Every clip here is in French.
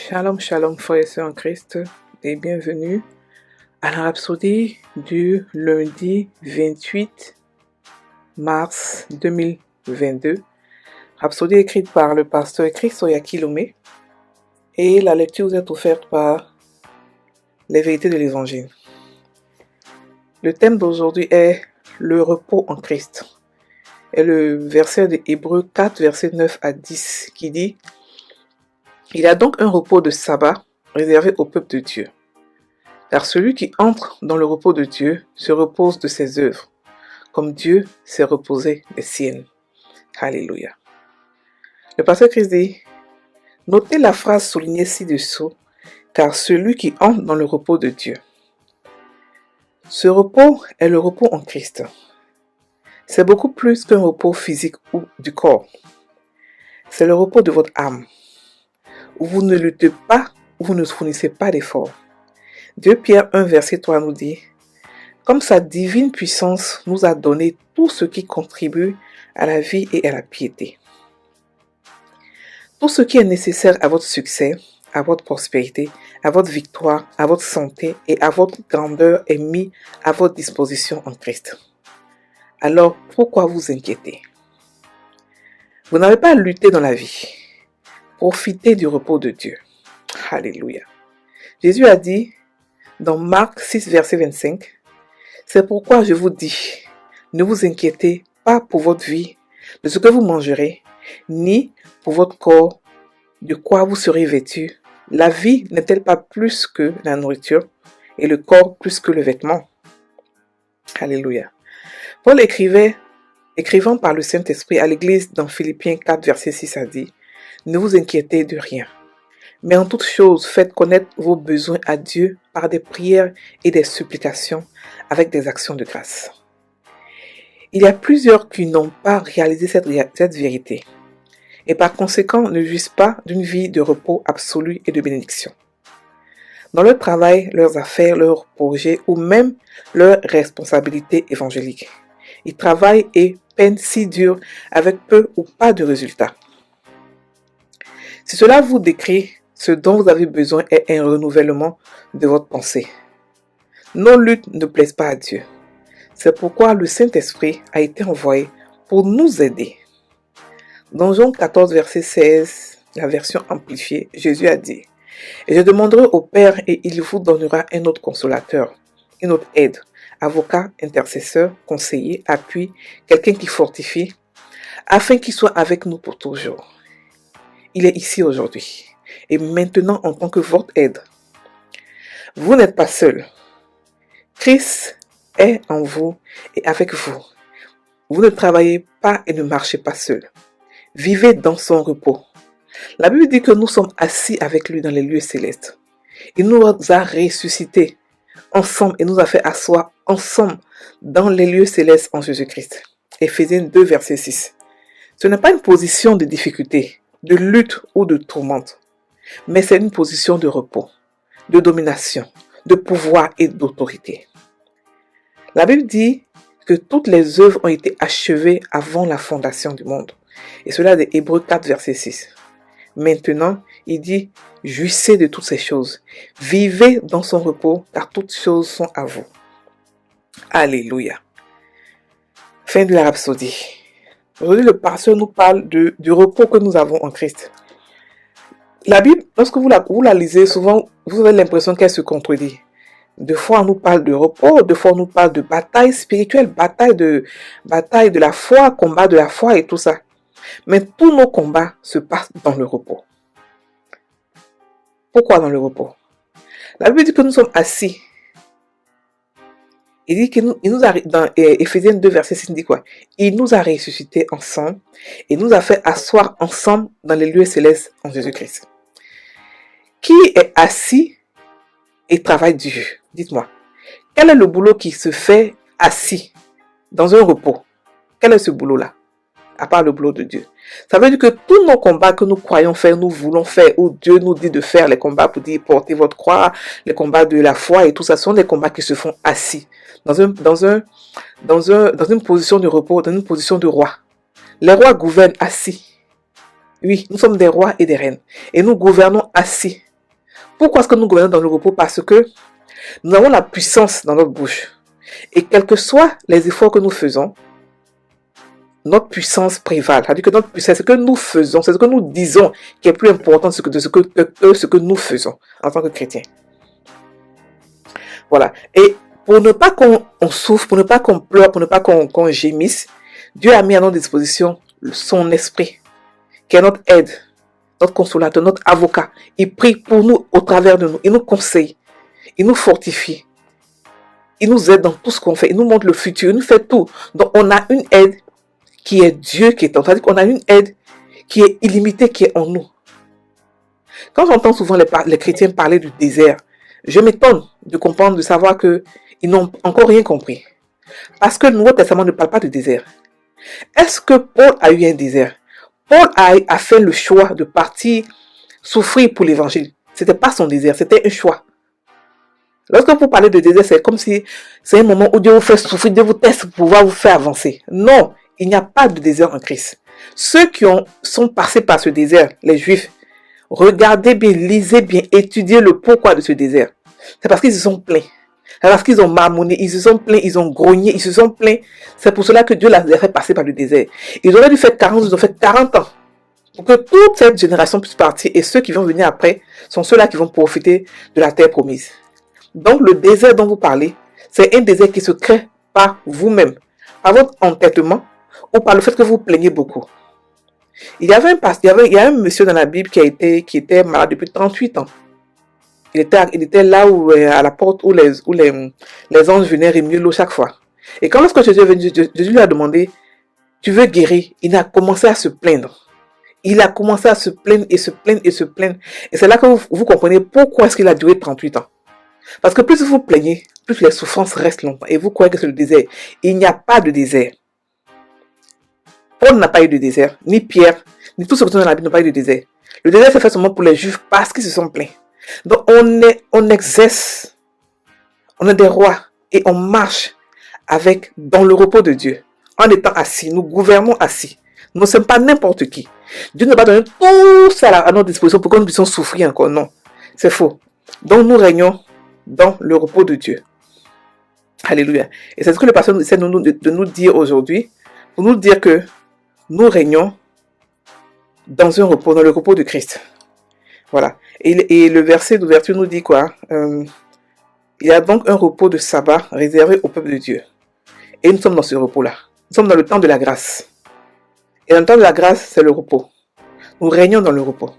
Shalom, shalom, frères et sœurs en Christ, et bienvenue à la rhapsodie du lundi 28 mars 2022. Rhapsodie écrite par le pasteur Chris Oyakilome, et la lecture vous est offerte par les vérités de l'Évangile. Le thème d'aujourd'hui est le repos en Christ. Et le verset de Hébreux 4, verset 9 à 10, qui dit: Il y a donc un repos de sabbat réservé au peuple de Dieu. Car celui qui entre dans le repos de Dieu se repose de ses œuvres, comme Dieu s'est reposé des siennes. Alléluia. Le pasteur Christ dit: Notez la phrase soulignée ci-dessous, car celui qui entre dans le repos de Dieu. Ce repos est le repos en Christ. C'est beaucoup plus qu'un repos physique ou du corps. C'est le repos de votre âme, où vous ne luttez pas, où vous ne fournissez pas d'efforts. 2 Pierre 1, verset 3 nous dit: Comme sa divine puissance nous a donné tout ce qui contribue à la vie et à la piété. Tout ce qui est nécessaire à votre succès, à votre prospérité, à votre victoire, à votre santé et à votre grandeur est mis à votre disposition en Christ. Alors, pourquoi vous inquiéter? Vous n'avez pas à lutter dans la vie. Profitez du repos de Dieu. Alléluia. Jésus a dit dans Marc 6, verset 25, C'est pourquoi je vous dis, ne vous inquiétez pas pour votre vie, de ce que vous mangerez, ni pour votre corps, de quoi vous serez vêtus. La vie n'est-elle pas plus que la nourriture, et le corps plus que le vêtement? Alléluia. Paul écrivant par le Saint-Esprit à l'Église dans Philippiens 4, verset 6 a dit: Ne vous inquiétez de rien, mais en toute chose, faites connaître vos besoins à Dieu par des prières et des supplications avec des actions de grâce. Il y a plusieurs qui n'ont pas réalisé cette vérité et par conséquent ne jouissent pas d'une vie de repos absolu et de bénédiction. Dans leur travail, leurs affaires, leurs projets ou même leurs responsabilités évangéliques, ils travaillent et peinent si dur avec peu ou pas de résultats. Si cela vous décrit, ce dont vous avez besoin est un renouvellement de votre pensée. Nos luttes ne plaisent pas à Dieu. C'est pourquoi le Saint-Esprit a été envoyé pour nous aider. Dans Jean 14, verset 16, la version amplifiée, Jésus a dit: Et je demanderai au Père et il vous donnera un autre consolateur, une autre aide, avocat, intercesseur, conseiller, appui, quelqu'un qui fortifie, afin qu'il soit avec nous pour toujours. Il est ici aujourd'hui et maintenant en tant que votre aide. Vous n'êtes pas seul. Christ est en vous et avec vous. Vous ne travaillez pas et ne marchez pas seul. Vivez dans son repos. La Bible dit que nous sommes assis avec lui dans les lieux célestes. Il nous a ressuscités ensemble et nous a fait asseoir ensemble dans les lieux célestes en Jésus-Christ. Éphésiens 2, verset 6. Ce n'est pas une position de difficulté, de lutte ou de tourmente, mais c'est une position de repos, de domination, de pouvoir et d'autorité. La Bible dit que toutes les œuvres ont été achevées avant la fondation du monde. Et cela de Hébreux 4, verset 6. Maintenant, il dit: Jouissez de toutes ces choses. Vivez dans son repos, car toutes choses sont à vous. Alléluia. Fin de la rhapsodie. Aujourd'hui, le pasteur nous parle du repos que nous avons en Christ. La Bible, lorsque vous la lisez, souvent, vous avez l'impression qu'elle se contredit. Deux fois, on nous parle de repos, deux fois, on nous parle de bataille spirituelle, bataille de la foi, combat de la foi et tout ça. Mais tous nos combats se passent dans le repos. Pourquoi dans le repos? La Bible dit que nous sommes assis. Il dit qu'il nous a, dans Éphésiens 2, verset 6, il dit quoi? Il nous a ressuscités ensemble et nous a fait asseoir ensemble dans les lieux célestes en Jésus-Christ. Qui est assis et travaille dur? Dites-moi. Quel est le boulot qui se fait assis dans un repos? Quel est ce boulot-là? À part le boulot de Dieu. Ça veut dire que tous nos combats que nous croyons faire, nous voulons faire, où Dieu nous dit de faire les combats pour dire portez votre croix, les combats de la foi et tout ça, sont des combats qui se font assis, dans une position de repos, dans une position de roi. Les rois gouvernent assis. Oui, nous sommes des rois et des reines. Et nous gouvernons assis. Pourquoi est-ce que nous gouvernons dans le repos? Parce que nous avons la puissance dans notre bouche. Et quels que soient les efforts que nous faisons, notre puissance prévale. C'est-à-dire que notre puissance, c'est ce que nous faisons, c'est ce que nous disons qui est plus important de ce que nous faisons en tant que chrétiens. Voilà. Et pour ne pas qu'on souffre, pour ne pas qu'on pleure, pour ne pas qu'on gémisse, Dieu a mis à notre disposition son esprit, qui est notre aide, notre consolateur, notre avocat. Il prie pour nous au travers de nous. Il nous conseille. Il nous fortifie. Il nous aide dans tout ce qu'on fait. Il nous montre le futur. Il nous fait tout. Donc, on a une aide qui est Dieu qui est en nous. C'est-à-dire qu'on a une aide qui est illimitée, qui est en nous. Quand j'entends souvent les chrétiens parler du désert, je m'étonne de comprendre, de savoir qu'ils n'ont encore rien compris. Parce que le Nouveau Testament ne parle pas de désert. Est-ce que Paul a eu un désert? Paul a fait le choix de partir souffrir pour l'évangile. Ce n'était pas son désert, c'était un choix. Lorsque vous parlez de désert, c'est comme si c'est un moment où Dieu vous fait souffrir, Dieu vous teste pour pouvoir vous faire avancer. Non, il n'y a pas de désert en Christ. Ceux qui sont passés par ce désert, les Juifs, regardez bien, lisez bien, étudiez le pourquoi de ce désert. C'est parce qu'ils se sont plaints. C'est parce qu'ils ont marmonné, ils se sont plaints, ils ont grogné, ils se sont plaints. C'est pour cela que Dieu les a fait passer par le désert. Ils auraient dû faire 40, ils ont fait 40 ans. Pour que toute cette génération puisse partir. Et ceux qui vont venir après sont ceux-là qui vont profiter de la terre promise. Donc le désert dont vous parlez, c'est un désert qui se crée par vous-même. Par votre entêtement ou par le fait que vous plaignez beaucoup. Il y a un monsieur dans la Bible qui était malade depuis 38 ans. Il était là où, à la porte où les anges venaient remuer l'eau chaque fois. Et quand lorsque Jésus est venu, Jésus lui a demandé, tu veux guérir? Il a commencé à se plaindre. Il a commencé à se plaindre et se plaindre et se plaindre. Et c'est là que vous comprenez pourquoi est-ce qu'il a duré 38 ans. Parce que plus vous vous plaignez, plus les souffrances restent longtemps. Et vous croyez que c'est le désert. Il n'y a pas de désert. Paul n'a pas eu de désert. Ni Pierre, ni tous ceux qui sont dans la Bible n'ont pas eu de désert. Le désert c'est fait seulement pour les Juifs parce qu'ils se sont plaints. Donc on exerce, on est des rois et on marche dans le repos de Dieu. En étant assis, nous gouvernons assis. Nous ne sommes pas n'importe qui. Dieu ne va pas donner tout ça à notre disposition pour que nous puissions souffrir encore. Non, c'est faux. Donc nous régnons dans le repos de Dieu. Alléluia. Et c'est ce que le pasteur essaie de nous dire aujourd'hui, pour nous dire que nous régnons dans le repos de Christ. Voilà. Et le verset d'ouverture nous dit quoi? Il y a donc un repos de sabbat réservé au peuple de Dieu. Et nous sommes dans ce repos-là. Nous sommes dans le temps de la grâce. Et dans le temps de la grâce, c'est le repos. Nous régnons dans le repos.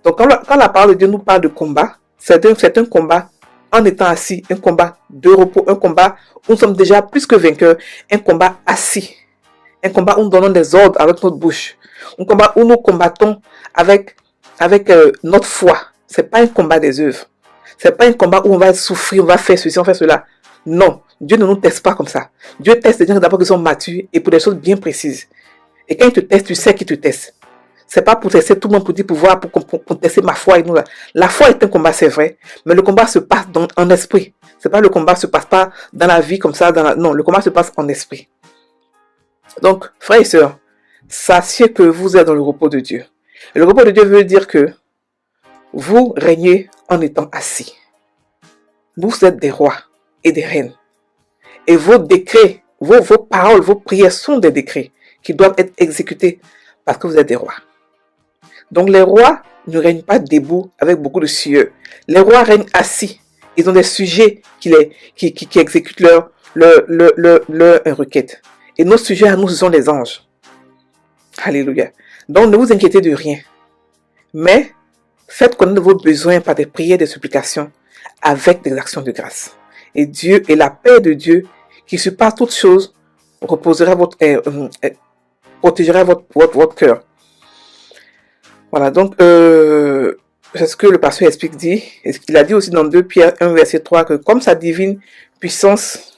Donc quand la parole de Dieu nous parle de combat, c'est un combat en étant assis, un combat de repos, un combat où nous sommes déjà plus que vainqueurs, un combat assis, un combat où nous donnons des ordres avec notre bouche, un combat où nous combattons avec notre foi. C'est pas un combat des œuvres. C'est pas un combat où on va souffrir, on va faire ceci, on va faire cela. Non, Dieu ne nous teste pas comme ça. Dieu teste les gens d'abord qui sont matures et pour des choses bien précises. Et quand il te teste, tu sais qu'il te teste. C'est pas pour tester tout le monde, pour dire pouvoir, pour tester ma foi. La foi est un combat, c'est vrai, mais le combat se passe en esprit. C'est pas le combat se passe pas dans la vie comme ça. Non, le combat se passe en esprit. Donc, frères et sœurs, sachez que vous êtes dans le repos de Dieu. Et le repos de Dieu veut dire que vous régnez en étant assis. Vous êtes des rois et des reines. Et vos décrets, vos paroles, vos prières sont des décrets qui doivent être exécutés parce que vous êtes des rois. Donc les rois ne règnent pas debout avec beaucoup de sueur. Les rois règnent assis. Ils ont des sujets qui exécutent leur requête. Et nos sujets à nous, ce sont les anges. Alléluia. Donc ne vous inquiétez de rien. Mais faites connaître vos besoins par des prières, des supplications, avec des actions de grâce. Et Dieu et la paix de Dieu, qui surpasse toutes choses, protégera votre cœur. Voilà, donc c'est ce que le pasteur explique dit. Il a dit aussi dans 2 Pierre 1 verset 3 que comme sa divine puissance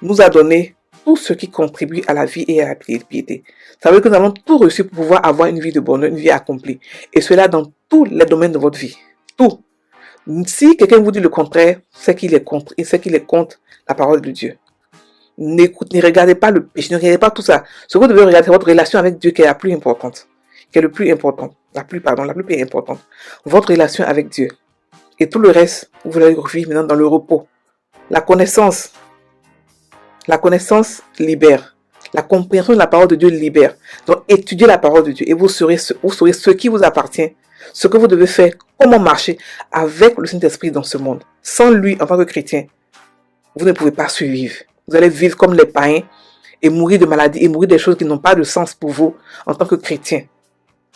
nous a donné tout ce qui contribue à la vie et à la piété. Ça veut dire que nous avons tout reçu pour pouvoir avoir une vie de bonheur, une vie accomplie. Et cela dans tous les domaines de votre vie. Tout. Si quelqu'un vous dit le contraire, c'est qu'il est contre. Et c'est qu'il est contre la parole de Dieu. Ne regardez pas le péché, ne regardez pas tout ça. Ce que vous devez regarder, c'est votre relation avec Dieu qui est la plus importante. Qui est le plus important. la plus importante, votre relation avec Dieu. Et tout le reste, vous allez vivre maintenant dans le repos. La connaissance libère. La compréhension de la parole de Dieu libère. Donc, étudiez la parole de Dieu et vous saurez ce qui vous appartient, ce que vous devez faire, comment marcher avec le Saint-Esprit dans ce monde. Sans lui, en tant que chrétien, vous ne pouvez pas survivre. Vous allez vivre comme les païens et mourir de maladies et mourir des choses qui n'ont pas de sens pour vous en tant que chrétien,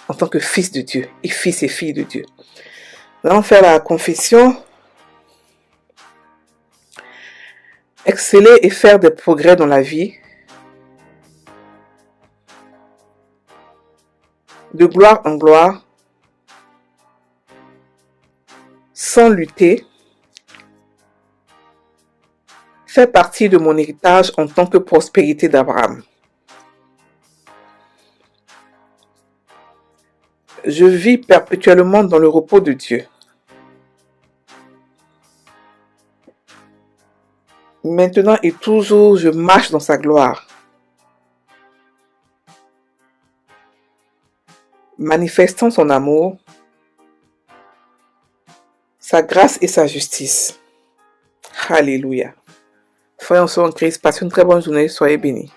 en tant que fils de Dieu et fils et filles de Dieu. Nous allons faire la confession. Exceller et faire des progrès dans la vie. De gloire en gloire. Sans lutter. Fait partie de mon héritage en tant que prospérité d'Abraham. Je vis perpétuellement dans le repos de Dieu. Maintenant et toujours, je marche dans sa gloire. Manifestant son amour, sa grâce et sa justice. Alléluia. Frères et sœurs en Christ, passez une très bonne journée, soyez bénis.